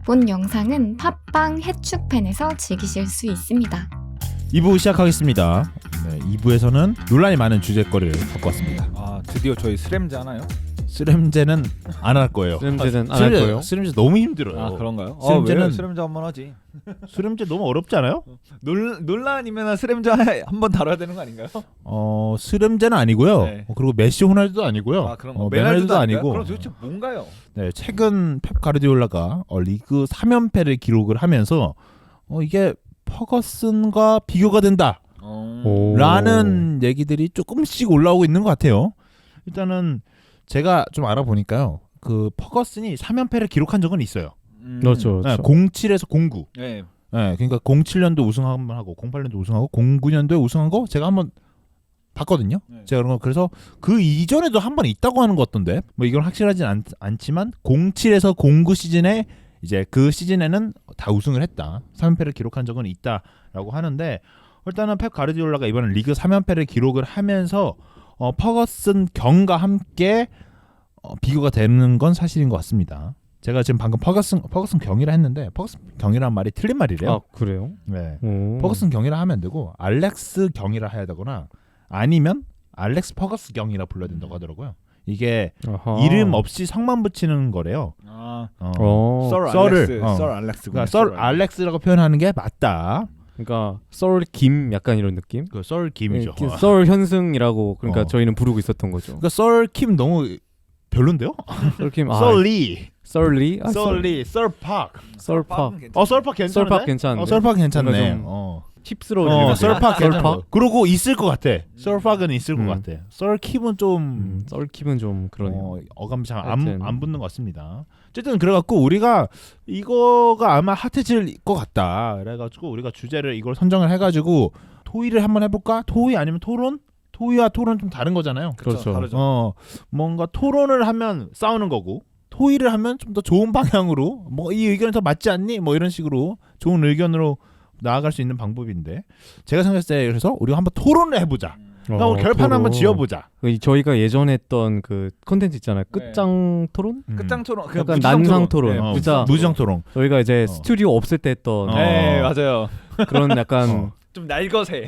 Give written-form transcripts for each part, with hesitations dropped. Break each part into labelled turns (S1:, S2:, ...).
S1: 본 영상은 팟빵 해축팬에서 즐기실 수 있습니다.
S2: 2부 시작하겠습니다. 네, 2부에서는 논란이 많은 주제거리를 갖고 왔습니다.
S3: 아 드디어 저희 스램즈 하나요?
S2: 스램제는 안 할 거예요.
S4: 스램제는 안 할 거예요?
S2: 스램제 너무 힘들어요.
S3: 아 그런가요?
S2: 스램제는
S3: 왜 스램즈 한번 하지.
S2: 스램제 너무 어렵지 않아요?
S3: 논란이면 스램즈 한번 다뤄야 되는 거 아닌가요?
S2: 스램제는 아니고요.
S3: 네.
S2: 그리고 메시 호날두도 아니고요.
S3: 아 그런 거.
S2: 메날두도 아니고.
S3: 그럼 도대체 뭔가요?
S2: 네, 최근 펩 가르디올라가 리그 3연패를 기록을 하면서 이게 퍼거슨과 비교가 된다. 라는 얘기들이 조금씩 올라오고 있는 것 같아요. 일단은 제가 좀 알아보니까요. 그 퍼거슨이 3연패를 기록한 적은 있어요.
S4: 그렇죠.
S2: 네, 07에서 09.
S3: 네.
S2: 네, 그러니까 07년도 우승 한번 하고 08년도 우승하고 09년도에 우승한 거 제가 한번 봤거든요.
S3: 네.
S2: 제가 그런 거 그래서 그 이전에도 한 번 있다고 하는 것 같던데. 뭐 이건 확실하진 않지만 07에서 09 시즌에 이제 그 시즌에는 다 우승을 했다. 3연패를 기록한 적은 있다라고 하는데 일단은 펩 가르디올라가 이번에 리그 3연패를 기록을 하면서 퍼거슨 경과 함께 비교가 되는 건 사실인 것 같습니다. 제가 지금 방금 퍼거슨 경이라 했는데 퍼거슨 경이라는 말이 틀린 말이래요.
S4: 아 그래요?
S2: 네. 퍼거슨 경이라 하면 안 되고 알렉스 경이라 해야 되거나 아니면 알렉스 퍼거스 경이라 불러야 된다고 하더라고요. 이게
S4: 아하.
S2: 이름 없이 성만 붙이는 거래요.
S3: 썰을
S2: 썰
S3: 알렉스.
S2: 그러니까 썰 알렉스라고 표현하는 게 맞다.
S4: 그러니까 썰 김 약간 이런 느낌?
S2: 그 썰 김이죠.
S4: 네, 썰 현승이라고 그러니까
S2: 어.
S4: 저희는 부르고 있었던 거죠.
S2: 그러니까 썰 킴 너무 별론데요?
S4: 썰 김,
S2: 썰리,
S4: 썰리,
S2: 썰리, 썰팍.
S4: 썰팍.
S2: 썰팍 괜찮은데?
S4: 썰팍 괜찮은데?
S2: 썰팍 괜찮네.
S4: 뭔가 힙스러운 이름이네.
S2: 썰팍 괜찮아. 그러고 있을 것 같아. 썰팍은 있을 것
S4: 음.
S2: 같아. 썰킴은 좀
S4: 썰킴은 좀 그러네요.
S2: 어감이 잘
S4: 하여튼.
S2: 안 붙는 것 같습니다. 어쨌든 그래갖고 우리가 이거가 아마 핫해질 것 같다. 그래가지고 우리가 주제를 이걸 선정을 해가지고 토의를 한번 해볼까? 토의 아니면 토론? 토의와 토론 좀 다른 거잖아요.
S4: 그렇죠.
S3: 다르죠.
S2: 뭔가 토론을 하면 싸우는 거고 토의를 하면 좀 더 좋은 방향으로 뭐 이 의견이 더 맞지 않니? 뭐 이런 식으로 좋은 의견으로 나아갈 수 있는 방법인데 제가 생각했을 때 그래서 우리가 한번 토론을 해보자. 우리 결판
S4: 토론.
S2: 한번 지어보자.
S4: 저희가 예전에 했던 그 콘텐츠 있잖아요. 끝장 토론?
S3: 끝장 토론.
S4: 약간 난상 토론.
S3: 네,
S4: 진짜
S2: 무지성 토론.
S4: 저희가 이제 스튜디오 없을 때 했던
S3: 네 맞아요.
S4: 그런 약간
S3: 좀 날것에.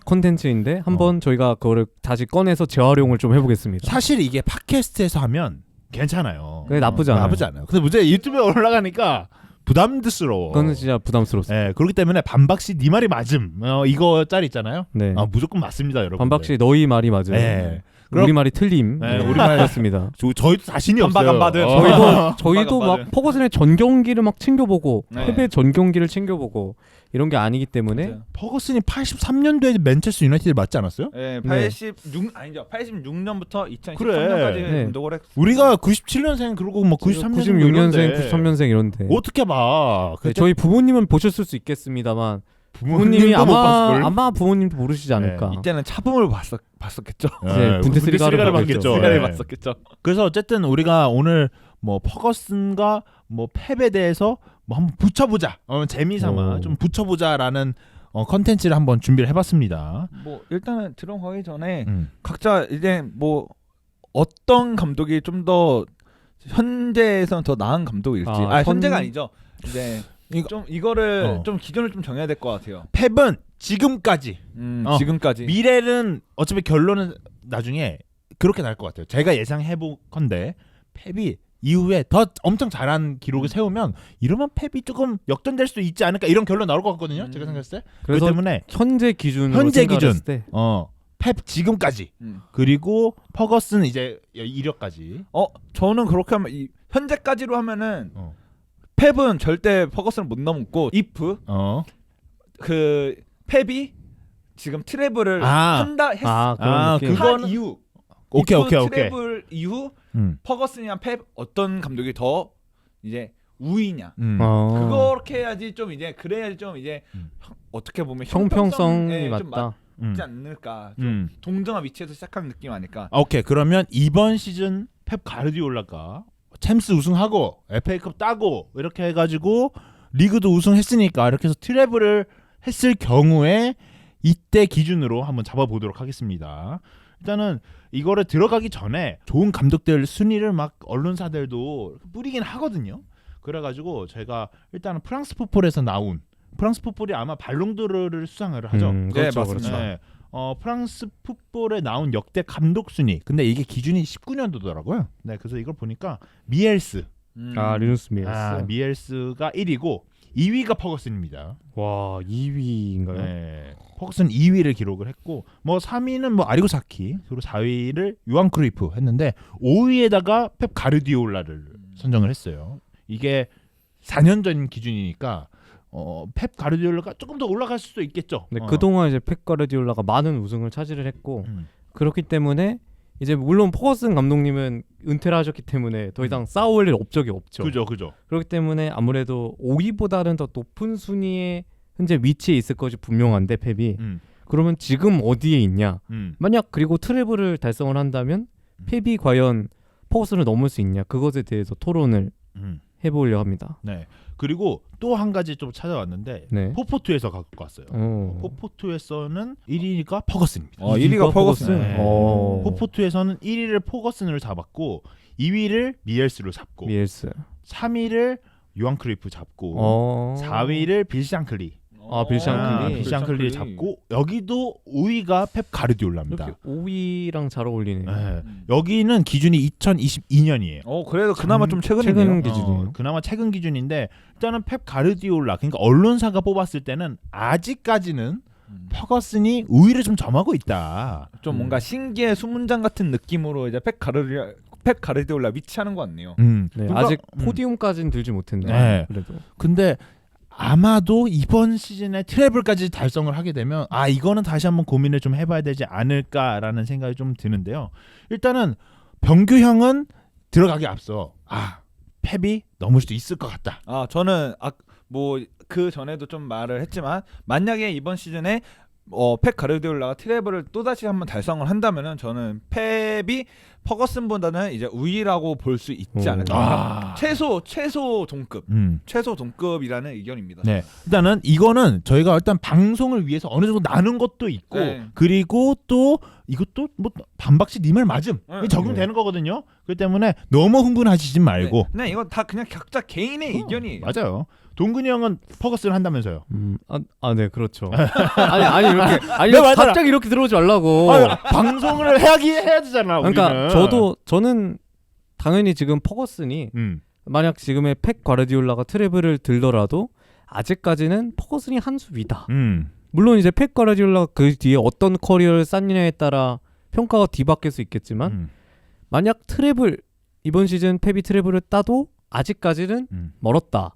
S4: 콘텐츠인데 한번 저희가 그거를 다시 꺼내서 재활용을 좀 해보겠습니다.
S2: 사실 이게 팟캐스트에서 하면 괜찮아요.
S4: 그게 나쁘지 않아요.
S2: 나쁘지 않아요. 근데 문제는 유튜브에 올라가니까 부담스러워.
S4: 그거는 진짜 부담스럽습니다.
S2: 네, 그렇기 때문에 반박시 네 말이 맞음. 이거 짤 있잖아요.
S4: 네.
S2: 무조건 맞습니다, 여러분.
S4: 반박시 너희 말이 맞아요.
S2: 네.
S4: 우리 말이 틀림.
S2: 네,
S4: 우리
S2: 우리
S4: 말이었습니다.
S2: 저희도 자신이
S3: 반박
S2: 없어요.
S3: 안 받은.
S4: 저희도
S3: 반박 안
S4: 막 퍼거슨의 전 경기를 막 챙겨보고
S3: 네.
S4: 패배 전 경기를 챙겨보고 이런 게 아니기 때문에
S3: 맞아요.
S2: 퍼거슨이 83년도에 맨체스터 유나이티드 맞지 않았어요?
S3: 네,
S4: 네.
S3: 86년부터 2013년까지
S2: 그래.
S4: 네.
S3: 운동을 했.
S2: 우리가 97년생 그러고 뭐 93년생
S4: 96년생, 93년생 이런데.
S2: 어떻게 봐?
S4: 네, 저희 부모님은 보셨을 수 있겠습니다만 부모님이
S2: 부모님도 못 봤을걸?
S4: 아마 부모님도 모르시지 않을까.
S2: 네,
S3: 이때는 차붐을 봤었겠죠.
S4: 이제 분데스리가를
S2: 봤겠죠.
S3: 시간을
S2: 네.
S3: 봤었겠죠.
S2: 그래서 어쨌든 우리가 오늘 뭐 퍼거슨과 뭐 펩에 대해서 뭐 한번 붙여보자. 재미삼아 좀 붙여보자라는 컨텐츠를 한번 준비를 해봤습니다.
S3: 뭐 일단은 들어가기 전에
S2: 음.
S3: 각자 이제 뭐 어떤 감독이 좀 더 현재에서는 더 나은 감독일지. 현재가 아니죠. 이제 좀 이거를 좀 기준을 좀 정해야 될 것 같아요.
S2: 펩은 지금까지
S3: 지금까지.
S2: 미래는 어차피 결론은 나중에 그렇게 날 것 같아요. 제가 예상해보건데 펩이 이후에 더 엄청 잘한 기록을 세우면 이러면 펩이 조금 역전될 수도 있지 않을까 이런 결론 나올 것 같거든요. 제가 생각했을 때.
S4: 그래서
S2: 그렇기 때문에
S4: 현재 기준으로
S2: 현재 기준.
S4: 생각했을 때
S2: 펩 지금까지 그리고 퍼거슨 이제 이력까지.
S3: 저는 그렇게 하면 현재까지로 하면은 펩은 절대 퍼거슨을 못 넘고 if 그 펩이 지금 트래블을 한다 했어.
S4: 그런 느낌.
S2: 그거는
S3: 이후
S2: 오케이.
S3: 트래블 이후 퍼거슨이랑 펩 어떤 감독이 더 이제 우위냐. 그렇게 해야지 좀 이제 그래야지 좀 이제 어떻게 보면
S4: 형평성이
S3: 좀
S4: 맞다.
S3: 맞지 않을까. 좀 동등한 위치에서 시작하는 느낌 아닐까.
S2: 오케이. 그러면 이번 시즌 펩 가르디올라가 챔스 우승하고 FA컵 따고 이렇게 해가지고 리그도 우승했으니까 이렇게 해서 트래블을 했을 경우에 이때 기준으로 한번 잡아보도록 하겠습니다. 일단은 이거를 들어가기 전에 좋은 감독들 순위를 막 언론사들도 뿌리긴 하거든요. 그래가지고 제가 일단은 프랑스 풋볼에서 나온 프랑스 풋볼이 아마 발롱도르를 수상을 하죠.
S3: 네,
S4: 그렇죠,
S3: 맞습니다.
S4: 그렇죠.
S2: 네. 프랑스 풋볼에 나온 역대 감독 순위. 근데 이게 기준이 19년도더라고요. 네, 그래서 이걸 보니까 미엘스.
S4: 리누스 미엘스.
S2: 미엘스가 1위고 2위가 퍼거슨입니다.
S4: 와 2위인가요?
S2: 네. 퍼거슨 2위를 기록을 했고 뭐 3위는 뭐 아리고사키, 그리고 4위를 요한 크루이프 했는데 5위에다가 펩 가르디올라를 선정을 했어요. 이게 4년 전 기준이니까 펩 가르디올라가 조금 더 올라갈 수도 있겠죠.
S4: 네, 그동안 이제 펩 가르디올라가 많은 우승을 차지를 했고
S2: 음.
S4: 그렇기 때문에 이제 물론 퍼거슨 감독님은 은퇴를 하셨기 때문에 더 이상 쌓아올 일 업적이 없죠.
S2: 그죠.
S4: 그렇기 때문에 아무래도 5위보다는 더 높은 순위에 현재 위치에 있을 것이 분명한데 펩이 그러면 지금 어디에 있냐? 만약 그리고 트래블을 달성을 한다면 펩이 과연 퍼거슨을 넘을 수 있냐? 그것에 대해서 토론을 해보려 합니다.
S2: 네. 그리고 또 한 가지 좀 찾아왔는데
S4: 네.
S2: 포포투에서 갖고 왔어요. 포포투에서는 1위가 퍼거슨입니다.
S3: 1위가 퍼거슨.
S2: 네. 포포투에서는 1위를 퍼거슨으로 잡았고 2위를 미엘스로 잡고
S4: 미엘스.
S2: 3위를 요한 크루이프 잡고 4위를 빌 샹클리.
S4: 빌 샹클리.
S2: 빌 샹클리 잡고 여기도 5위가 펩 가르디올라입니다.
S4: 이렇게 5위랑 잘 어울리네요.
S2: 네. 여기는 기준이 2022년이에요.
S3: 그래도 그나마 좀 최근이네요.
S4: 최근 기준이에요.
S2: 그나마 최근 기준인데 일단은 펩 가르디올라, 그러니까 언론사가 뽑았을 때는 아직까지는 퍼거슨이 우위를 좀 점하고 있다.
S3: 좀 뭔가 신기의 수문장 같은 느낌으로 이제 펩 가르디올라 위치하는 것 같네요.
S4: 네,
S2: 그러니까,
S4: 아직 포디움까지는 들지 못했네.
S2: 네.
S4: 그래도.
S2: 근데 아마도 이번 시즌에 트래블까지 달성을 하게 되면 이거는 다시 한번 고민을 좀 해봐야 되지 않을까라는 생각이 좀 드는데요. 일단은 병규형은 들어가기 앞서 펩이 넘을 수도 있을 것 같다.
S3: 저는 뭐 그 전에도 좀 말을 했지만 만약에 이번 시즌에 펩 가르디올라가 트래블을 또다시 한번 달성을 한다면은 저는 펩이 퍼거슨보다는 이제 우위라고 볼 수 있지 않을까. 최소 동급. 최소 동급이라는 의견입니다.
S2: 네. 일단은 이거는 저희가 일단 방송을 위해서 어느 정도 나눈 것도 있고 그리고 또 이것도 뭐 반박시 니 말 맞음. 적용되는 거거든요. 그렇기 때문에 너무 흥분하시지 말고.
S3: 그냥 이건 다 그냥 각자 개인의 의견이에요.
S2: 맞아요. 동근이 형은 퍼거슨 한다면서요.
S4: 네, 그렇죠. 아니 이렇게 갑자기 이렇게 들어오지 말라고.
S2: 방송을 해야 되잖아.
S4: 그러니까 저는 당연히 지금 퍼거슨이 만약 지금의 펩 가르디올라가 트래블을 들더라도 아직까지는 퍼거슨이 한 수 위다. 물론 이제 펩 가르디올라가 그 뒤에 어떤 커리어를 쌓느냐에 따라 평가가 뒤바뀔 수 있겠지만 만약 트래블 이번 시즌 펩이 트래블을 따도 아직까지는 멀었다.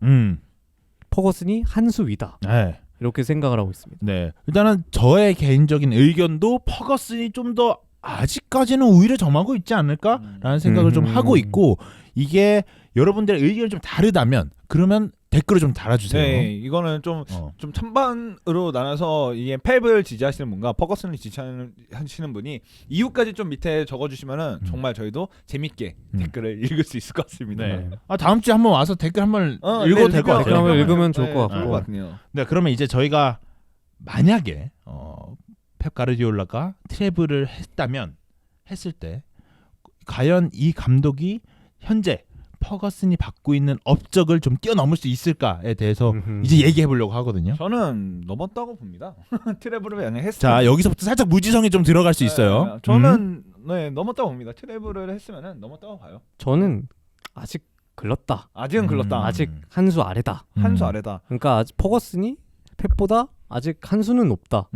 S4: 퍼거슨이 한 수 위다.
S2: 네.
S4: 이렇게 생각을 하고 있습니다.
S2: 네. 일단은 저의 개인적인 의견도 퍼거슨이 좀 더 아직까지는 우위를 점하고 있지 않을까라는 생각을 좀 하고 있고, 이게 여러분들의 의견이 좀 다르다면 그러면 댓글을 좀 달아주세요.
S3: 네, 이거는 좀 찬반으로 나눠서 이게 펩을 지지하시는 분과 퍼거슨을 지지하시는 분이 이유까지 좀 밑에 적어주시면은 정말 저희도 재밌게 댓글을 읽을 수 있을 것 같습니다.
S2: 네. 다음 주에 한번 와서 댓글 한번 읽어도 될 것 같아요.
S4: 댓글 한번 읽으면 좋을 것 같고.
S3: 좋을 것 같네요.
S2: 네, 그러면 이제 저희가 만약에 펩 가르디올라가 트래블을 했을 때 과연 이 감독이 현재 퍼거슨이 받고 있는 업적을 좀 뛰어넘을 수 있을까에 대해서 이제 얘기해 보려고 하거든요.
S3: 저는 넘었다고 봅니다. 트래블을 만약 했으면.
S2: 자, 여기서부터 살짝 무지성이 좀 들어갈 수 있어요.
S3: 저는 넘었다고 봅니다. 트래블을 했으면은 넘었다고 봐요.
S4: 저는 아직 글렀다.
S3: 아직은 글렀다.
S4: 아직 한 수 아래다.
S3: 한 수 아래다.
S4: 그러니까 아직 퍼거슨이 펩보다 아직 한 수는 높다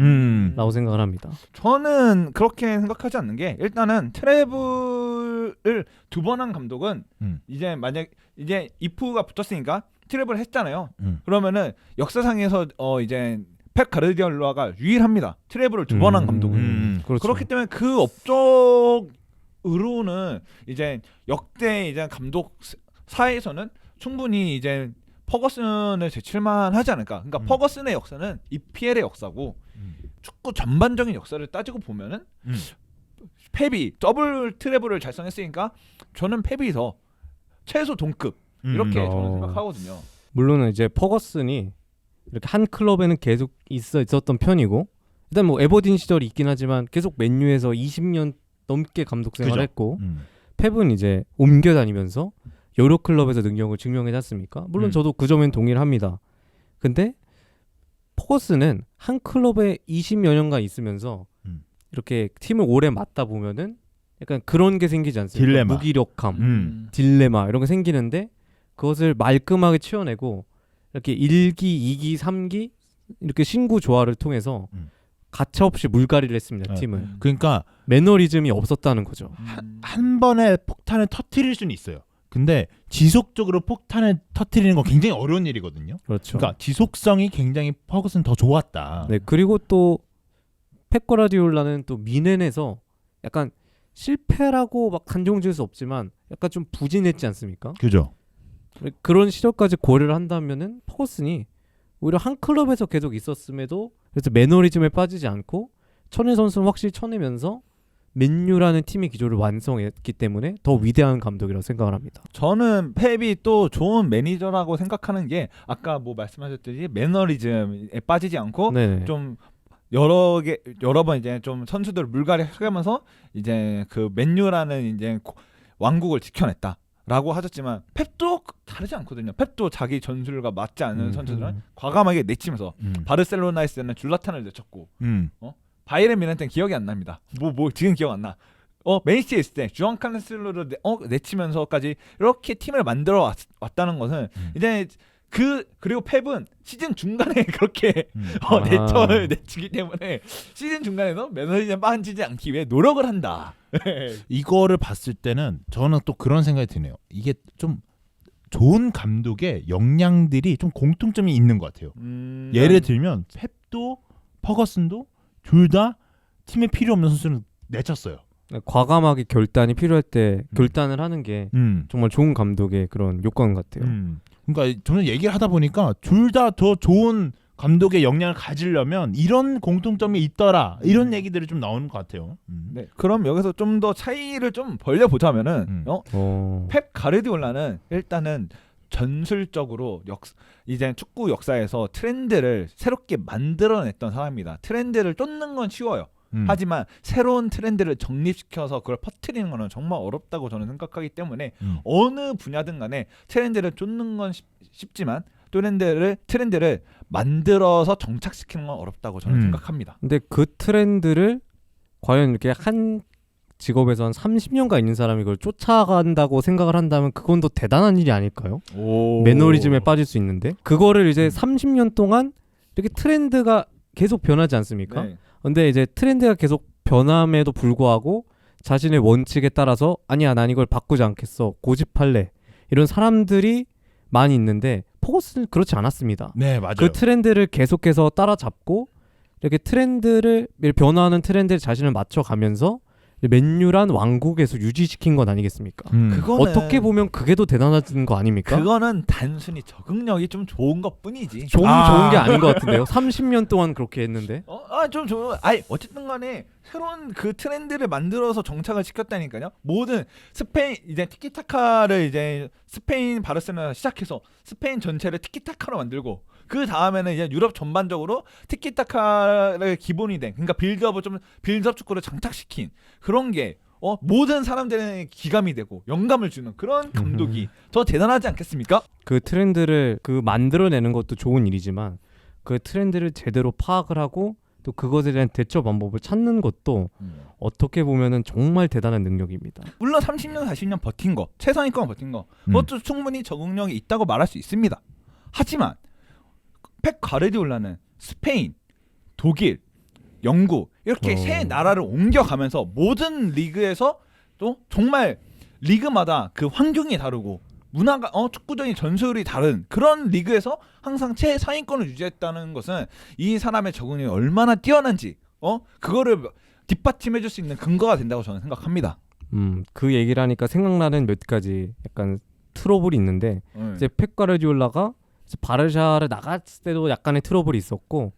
S4: 라고 생각을 합니다.
S3: 저는 그렇게 생각하지 않는 게, 일단은 트래블을 2번 한 감독은 이제 만약 이제 이프가 붙었으니까 트래블을 했잖아요. 그러면은 역사상에서 이제 펩 가르디올라가 유일합니다. 트래블을 2번 한 감독은.
S4: 그렇죠.
S3: 그렇기 때문에 그 업적으로는 이제 역대 이제 감독 사에서는 충분히 이제 퍼거슨을 제칠만 하지 않을까. 그러니까 퍼거슨의 역사는 EPL의 역사고 축구 전반적인 역사를 따지고 보면은 펩이 더블 트래블을 달성했으니까 저는 펩이 더 최소 동급 이렇게 저는 생각하거든요.
S4: 물론 이제 퍼거슨이 이렇게 한 클럽에는 계속 있었던 편이고, 일단 뭐 에버딘 시절이 있긴 하지만 계속 맨유에서 20년 넘게 감독 생활을 했고, 펩은 이제 옮겨 다니면서 여러 클럽에서 능력을 증명하지 않습니까? 물론 저도 그 점엔 동의를 합니다. 근데 퍼거슨은 한 클럽에 20여 년간 있으면서 이렇게 팀을 오래 맡다 보면은 약간 그런 게 생기지 않습니까?
S2: 딜레마.
S4: 무기력함, 딜레마 이런 게 생기는데 그것을 말끔하게 치워내고 이렇게 1기, 2기, 3기 이렇게 신구 조화를 통해서 가차없이 물갈이를 했습니다. 팀을.
S2: 그러니까
S4: 매너리즘이 없었다는 거죠.
S2: 한 번에 폭탄을 터뜨릴 수는 있어요. 근데 지속적으로 폭탄을 터뜨리는 건 굉장히 어려운 일이거든요.
S4: 그렇죠.
S2: 그러니까 지속성이 굉장히 퍼거슨 더 좋았다.
S4: 네, 그리고 또 펩 과르디올라는 또 미넨에서 약간 실패라고 막 단정 지을 수 없지만 약간 좀 부진했지 않습니까?
S2: 그죠.
S4: 그런 시절까지 고려를 한다면은 퍼거슨이 오히려 한 클럽에서 계속 있었음에도 그래서 매너리즘에 빠지지 않고 천의 선수는 확실히 쳐내면서 맨유라는 팀의 기조를 완성했기 때문에 더 위대한 감독이라고 생각을 합니다.
S3: 저는 펩이 또 좋은 매니저라고 생각하는 게 아까 뭐 말씀하셨듯이 매너리즘에 빠지지 않고
S4: 네네.
S3: 좀 여러 번 이제 좀 선수들을 물갈이 해가면서 이제 그 맨유라는 이제 왕국을 지켜냈다라고 하셨지만 펩도 다르지 않거든요. 펩도 자기 전술과 맞지 않는 선수들은 과감하게 내치면서 바르셀로나에 있을 때는 줄라탄을 내쳤고 바이에른 뮌헨 때는 기억이 안 납니다. 뭐 지금 기억 안 나. 맨시티에 있을 때 주앙 칸셀로를 내치면서까지 이렇게 팀을 만들어 왔다는 것은 이제 그리고 펩은 시즌 중간에 그렇게 내치기 때문에 시즌 중간에도 매너리즘 빠지지 않기 위해 노력을 한다.
S2: 이거를 봤을 때는 저는 또 그런 생각이 드네요. 이게 좀 좋은 감독의 역량들이 좀 공통점이 있는 것 같아요. 예를 들면 펩도 퍼거슨도 둘 다 팀에 필요 없는 선수를 내쳤어요.
S4: 과감하게 결단이 필요할 때 결단을 하는 게 정말 좋은 감독의 그런 요건 같아요.
S2: 그러니까 저는 얘기를 하다 보니까 둘 다 더 좋은 감독의 역량을 가지려면 이런 공통점이 있더라 이런 얘기들이 좀 나오는 것 같아요.
S3: 네, 그럼 여기서 좀 더 차이를 좀 벌려보자면은 펩 가르디올라는 일단은 전술적으로 이제 축구 역사에서 트렌드를 새롭게 만들어냈던 사람입니다. 트렌드를 쫓는 건 쉬워요. 하지만 새로운 트렌드를 정립시켜서 그걸 퍼뜨리는 거는 정말 어렵다고 저는 생각하기 때문에 어느 분야든 간에 트렌드를 쫓는 건 쉽지만 트렌드를 만들어서 정착시키는 건 어렵다고 저는 생각합니다.
S4: 근데 그 트렌드를 과연 이렇게 한 직업에서 한 30년간 있는 사람이 그걸 쫓아간다고 생각을 한다면 그건 더 대단한 일이 아닐까요? 매너리즘에 빠질 수 있는데 그거를 이제 30년 동안 이렇게 트렌드가 계속 변하지 않습니까?
S3: 네.
S4: 근데 이제 트렌드가 계속 변함에도 불구하고 자신의 원칙에 따라서 아니야 난 이걸 바꾸지 않겠어 고집할래 이런 사람들이 많이 있는데 퍼거슨은 그렇지 않았습니다.
S2: 네, 맞아요.
S4: 그 트렌드를 계속해서 따라잡고 이렇게 변화하는 트렌드에 자신을 맞춰가면서 맨유란 왕국에서 유지시킨 건 아니겠습니까?
S3: 그거는
S4: 어떻게 보면 그게 더 대단한 거 아닙니까?
S3: 그거는 단순히 적응력이 좀 좋은 것뿐이지.
S4: 좋은 게 아닌 것 같은데요. 30년 동안 그렇게 했는데.
S3: 좀 좋은. 어쨌든 간에 새로운 그 트렌드를 만들어서 정착을 시켰다니까요. 모든 스페인 이제 티키타카를 이제 스페인 바르셀로나 시작해서 스페인 전체를 티키타카로 만들고 그 다음에는 이제 유럽 전반적으로 티키타카를 기본이 된 그러니까 빌드업 축구를 장착시킨 그런 게 모든 사람들의 기감이 되고 영감을 주는 그런 감독이 더 대단하지 않겠습니까?
S4: 그 트렌드를 만들어내는 것도 좋은 일이지만 그 트렌드를 제대로 파악을 하고 또 그것에 대한 대처 방법을 찾는 것도 어떻게 보면은 정말 대단한 능력입니다.
S3: 물론 30년 40년 버틴 거 최상위권 버틴 거 그것도 충분히 적응력이 있다고 말할 수 있습니다. 하지만 펩 가르디올라는 스페인, 독일, 영국 이렇게 세 나라를 옮겨가면서 모든 리그에서 또 정말 리그마다 그 환경이 다르고 문화가 축구적인 전술이 다른 그런 리그에서 항상 최상위권을 유지했다는 것은 이 사람의 적응력이 얼마나 뛰어난지 그거를 뒷받침해줄 수 있는 근거가 된다고 저는 생각합니다.
S4: 그 얘기를 하니까 생각나는 몇 가지 약간 트러블이 있는데 이제 펩 가르디올라가 바르샤를 나갔을 때도 약간의 트러블이 있었고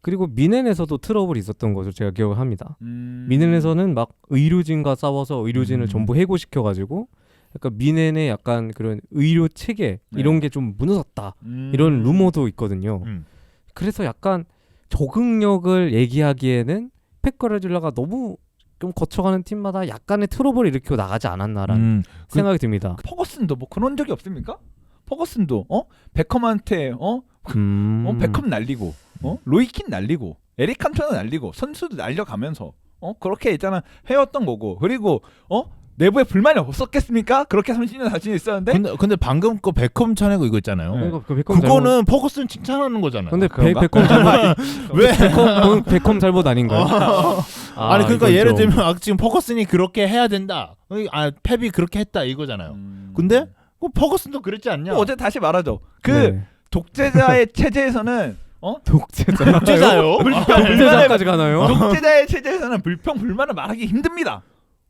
S4: 그리고 미넨에서도 트러블이 있었던 것으로 제가 기억을 합니다. 미넨에서는 막 의료진과 싸워서 의료진을 전부 해고시켜가지고 약간 미넨의 약간 그런 의료 체계 이런 게 좀 무너졌다 이런 루머도 있거든요. 그래서 약간 적응력을 얘기하기에는 펩 가르디올라가 너무 좀 거쳐가는 팀마다 약간의 트러블을 일으키고 나가지 않았나라는 생각이 듭니다.
S3: 퍼거슨도 뭐 그런 적이 없습니까? 퍼거슨도 베컴한테 베컴 날리고 로이킨 날리고 에릭 칸토나 날리고 선수도 날려가면서 그렇게 있잖아 해왔던 거고 그리고 내부에 불만이 없었겠습니까? 그렇게 30년 자신이 있었는데
S2: 근데 방금 거 베컴 차내고 이거 있잖아요.
S4: 그러니까 그
S2: 그거는 퍼거슨 칭찬하는 거잖아요.
S4: 근데
S3: 그런가?
S4: 베컴 잘못
S2: 왜?
S4: 베컴 잘못 아닌가요?
S2: 아니 그러니까
S4: 이건
S2: 예를
S4: 좀-
S2: 들면 지금 퍼거슨이 그렇게 해야 된다. 펩이 그렇게 했다 이거잖아요. 근데 퍼거슨도 그랬지 않냐?
S3: 어제 다시 말하죠. 그
S4: 네.
S3: 독재자의 체제에서는
S4: 독재자
S2: 독재자요?
S4: 독재자까지 가나요?
S3: 독재자의 체제에서는 불평불만을 말하기 힘듭니다.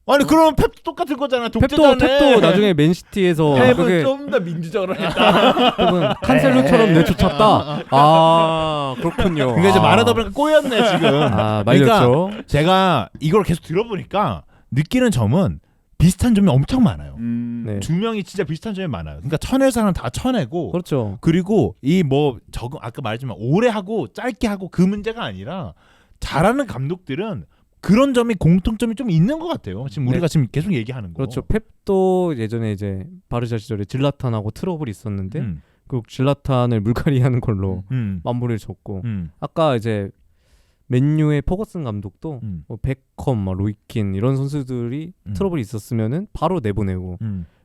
S2: 아니 그럼 펩도 똑같은 거잖아. 독재자네.
S4: 펩도 나중에 맨시티에서
S3: 펩은
S4: 그게
S3: 좀 더 민주적으로 했다.
S4: 펩은 칸셀로처럼 내쫓았다. 아 그렇군요.
S2: 그러니까 이제 말하다 보니까 꼬였네 지금.
S4: 아 말렸죠.
S2: 그러니까 제가 이걸 계속 들어보니까 느끼는 점은 비슷한 점이 엄청 많아요.
S4: 네.
S2: 두 명이 진짜 비슷한 점이 많아요. 그러니까 쳐낼 사람 다 쳐내고
S4: 그렇죠.
S2: 그리고 이 뭐 적응 아까 말했지만 오래 하고 짧게 하고 그 문제가 아니라 잘하는 감독들은 그런 점이 공통점이 좀 있는 것 같아요. 지금
S4: 네.
S2: 우리가 지금 계속 얘기하는 거.
S4: 그렇죠. 펩도 예전에 이제 바르샤 시절에 질라탄하고 트러블이 있었는데 그 질라탄을 물갈이하는 걸로 마무리를 줬고 아까 이제 맨유의 퍼거슨 감독도 뭐 베컴, 로이킨 이런 선수들이 트러블이 있었으면은 바로 내보내고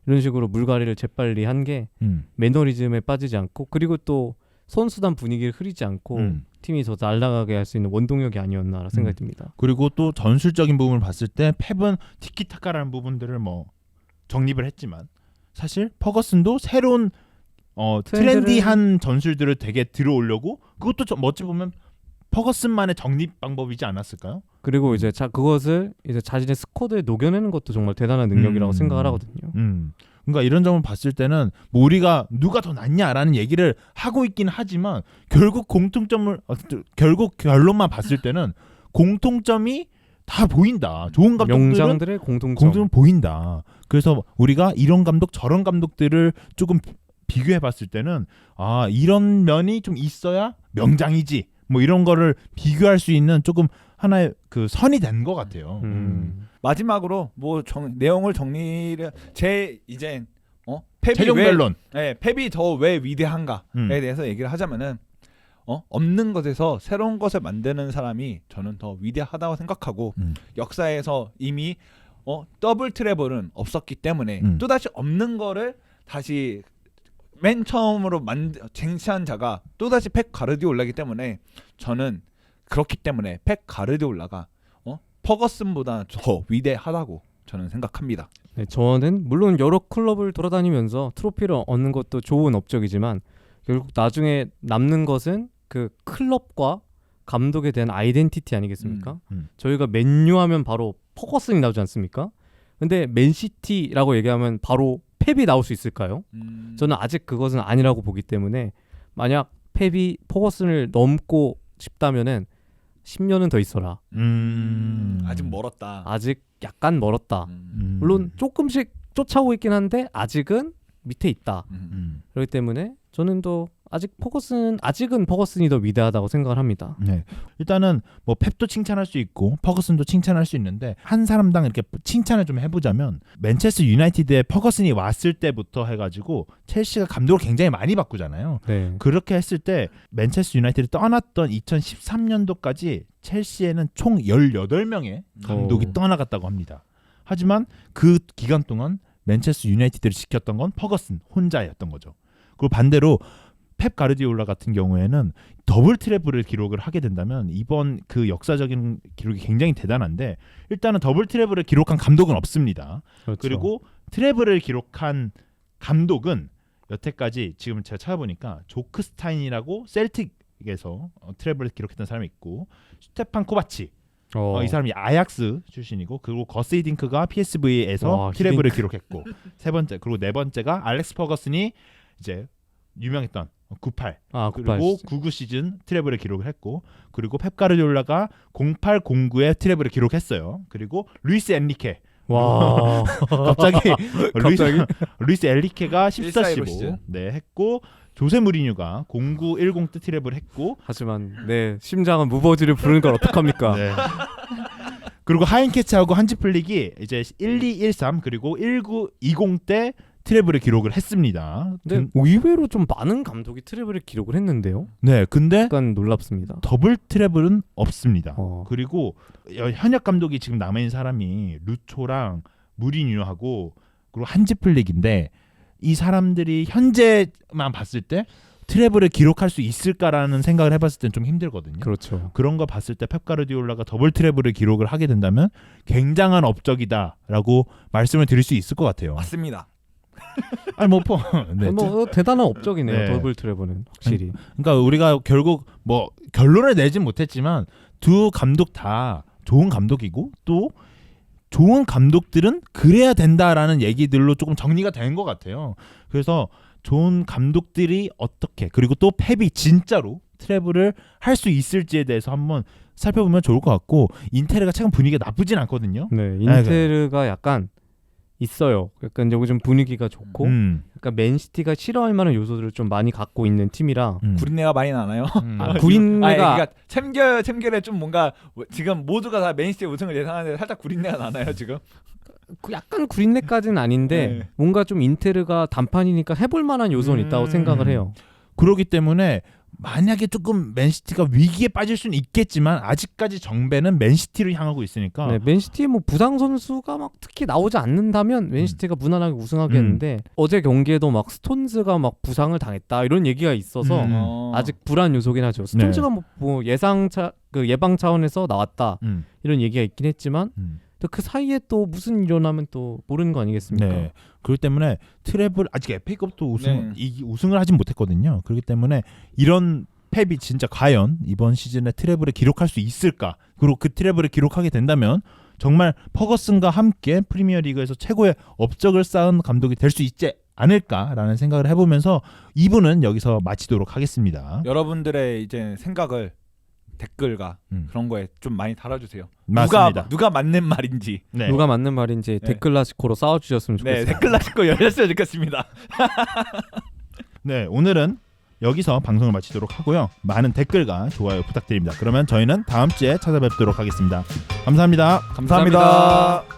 S4: 이런 식으로 물갈이를 재빨리 한 게 매너리즘에 빠지지 않고 그리고 또 선수단 분위기를 흐리지 않고 팀이 더 날아가게 할 수 있는 원동력이 아니었나 생각이 듭니다.
S2: 그리고 또 전술적인 부분을 봤을 때 펩은 티키타카라는 부분들을 뭐 정립을 했지만 사실 퍼거슨도 새로운 트렌디한 전술들을 되게 들어오려고 그것도 좀 어찌 보면 퍼거슨만의 정립 방법이지 않았을까요?
S4: 그리고 이제 그것을 이제 자신의 스쿼드에 녹여내는 것도 정말 대단한 능력이라고 생각을 하거든요.
S2: 그러니까 이런 점을 봤을 때는 뭐 우리가 누가 더 낫냐라는 얘기를 하고 있긴 하지만 결국 결국 결론만 봤을 때는 공통점이 다 보인다. 좋은 감독들은
S4: 명장들의 공통점
S2: 보인다. 그래서 우리가 이런 감독 저런 감독들을 조금 비교해봤을 때는 이런 면이 좀 있어야 명장이지. 뭐 이런 거를 비교할 수 있는 조금 하나의 그 선이 된 것 같아요.
S3: 마지막으로 뭐 내용을 정리를 이제 펩이
S2: 최종 변론.
S3: 펩이 더 왜 위대한가에 대해서 얘기를 하자면은 없는 것에서 새로운 것을 만드는 사람이 저는 더 위대하다고 생각하고 역사에서 이미 더블 트래블은 없었기 때문에 또다시 없는 거를 다시 맨 처음으로 쟁취한 자가 또다시 펩 가르디올라이기 때문에 저는 그렇기 때문에 펩 가르디올라가 퍼거슨보다 더 위대하다고 저는 생각합니다.
S4: 네, 저는 물론 여러 클럽을 돌아다니면서 트로피를 얻는 것도 좋은 업적이지만 결국 나중에 남는 것은 그 클럽과 감독에 대한 아이덴티티 아니겠습니까? 저희가 맨유 하면 바로 퍼거슨이 나오지 않습니까? 근데 맨시티라고 얘기하면 바로 펩이 나올 수 있을까요? 저는 아직 그것은 아니라고 보기 때문에 만약 펩이 퍼거슨을 넘고 싶다면은 10년은 더 있어라.
S3: 아직 멀었다.
S4: 아직 약간 멀었다. 물론 조금씩 쫓아오고 있긴 한데 아직은 밑에 있다. 그렇기 때문에 저는 또 아직은 퍼거슨이 더 위대하다고 생각을 합니다.
S2: 네. 일단은 뭐 펩도 칭찬할 수 있고 퍼거슨도 칭찬할 수 있는데 한 사람당 이렇게 칭찬을 좀 해보자면 맨체스터 유나이티드에 퍼거슨이 왔을 때부터 해가지고 첼시가 감독을 굉장히 많이 바꾸잖아요.
S4: 네.
S2: 그렇게 했을 때 맨체스터 유나이티드를 떠났던 2013년도까지 첼시에는 총 18명의 감독이 떠나갔다고 합니다. 하지만 그 기간 동안 맨체스터 유나이티드를 지켰던 건 퍼거슨 혼자였던 거죠. 그리고 반대로 펩 가르디올라 같은 경우에는 더블 트래블을 기록을 하게 된다면 이번 그 역사적인 기록이 굉장히 대단한데 일단은 더블 트래블을 기록한 감독은 없습니다.
S4: 그렇죠.
S2: 그리고 트래블을 기록한 감독은 여태까지 지금 제가 찾아보니까 조크 스타인이라고 셀틱에서 트래블을 기록했던 사람이 있고 스테판 코바치 이 사람이 아약스 출신이고 그리고 거스 히딩크가 PSV에서 트래블을 기록했고 세 번째 그리고 네 번째가 알렉스 퍼거슨이 이제 유명했던 98 그리고 99 시즌 트래블을 기록을 했고 그리고 펩 가르디올라가 08, 09에 트래블을 기록했어요. 그리고 루이스 엔리케
S4: 와
S2: 갑자기 루이스 엔리케가 14, 15 네 했고 조세 무리뉴가 09, 10 때 트래블을 했고
S4: 하지만 네 심장은 무버지를 부르는 걸 어떡합니까?
S2: 네. 그리고 하인케츠하고 한지플릭이 이제 1213 그리고 1920 때 트래블을 기록을 했습니다.
S4: 근데 의외로 좀 많은 감독이 트래블을 기록을 했는데요.
S2: 네, 근데
S4: 약간 놀랍습니다.
S2: 더블 트래블은 없습니다.
S4: 어.
S2: 그리고 현역 감독이 지금 남아 있는 사람이 루초랑 무리뉴하고 그리고 한지플릭인데 이 사람들이 현재만 봤을 때 트래블을 기록할 수 있을까라는 생각을 해봤을 땐 좀 힘들거든요.
S4: 그렇죠.
S2: 그런 거 봤을 때 펩 가르디올라가 더블 트래블을 기록을 하게 된다면 굉장한 업적이다라고 말씀을 드릴 수 있을 것 같아요.
S3: 맞습니다.
S2: 아니 네.
S4: 뭐 대단한 업적이네요.
S2: 네.
S4: 더블 트래블은 확실히.
S2: 그러니까 우리가 결국 뭐 결론을 내진 못했지만 두 감독 다 좋은 감독이고 또 좋은 감독들은 그래야 된다라는 얘기들로 조금 정리가 된 것 같아요. 그래서 좋은 감독들이 어떻게 그리고 또 펩이 진짜로 트래블을 할 수 있을지에 대해서 한번 살펴보면 좋을 것 같고 인테르가 최근 분위기가 나쁘진 않거든요.
S4: 네, 인테르가 약간 있어요. 약간 여기 좀 분위기가 좋고 약간 맨시티가 싫어할 만한 요소들을 좀 많이 갖고 있는 팀이라
S3: 구린내가 많이 나나요?
S4: 구린내가
S3: 그러니까 챔결에 좀 뭔가 지금 모두가 다 맨시티 우승을 예상하는데 살짝 구린내가 나나요 지금?
S4: 약간 구린내까지는 아닌데
S3: 네.
S4: 뭔가 좀 인테르가 단판이니까 해볼 만한 요소는 있다고 생각을 해요.
S2: 그렇기 때문에 만약에 조금 맨시티가 위기에 빠질 수는 있겠지만 아직까지 정배는 맨시티를 향하고 있으니까
S4: 네, 맨시티 뭐 부상 선수가 막 특히 나오지 않는다면 맨시티가 무난하게 우승하겠는데 어제 경기에도 막 스톤즈가 막 부상을 당했다 이런 얘기가 있어서 아직 불안 요소긴 하죠. 스톤즈가 뭐 예방 차원에서 나왔다 이런 얘기가 있긴 했지만 또 그 사이에 또 무슨 일이 일어나면 또 모르는 거 아니겠습니까?
S2: 네. 그렇기 때문에 트래블 아직 FA컵도 우승을 하진 못했거든요. 그렇기 때문에 이런 펩이 진짜 과연 이번 시즌에 트래블을 기록할 수 있을까? 그리고 그 트래블을 기록하게 된다면 정말 퍼거슨과 함께 프리미어리그에서 최고의 업적을 쌓은 감독이 될 수 있지 않을까라는 생각을 해보면서 2부는 여기서 마치도록 하겠습니다.
S3: 여러분들의 이제 생각을 댓글과 그런 거에 좀 많이 달아주세요.
S2: 맞습니다.
S3: 누가 맞는 말인지
S4: 네. 누가 맞는 말인지 댓글라시코로 싸워주셨으면 좋겠습니다.
S3: 네, 댓글라시코 열렸으면 좋겠습니다.
S2: 네, 오늘은 여기서 방송을 마치도록 하고요. 많은 댓글과 좋아요 부탁드립니다. 그러면 저희는 다음 주에 찾아뵙도록 하겠습니다. 감사합니다.
S3: 감사합니다.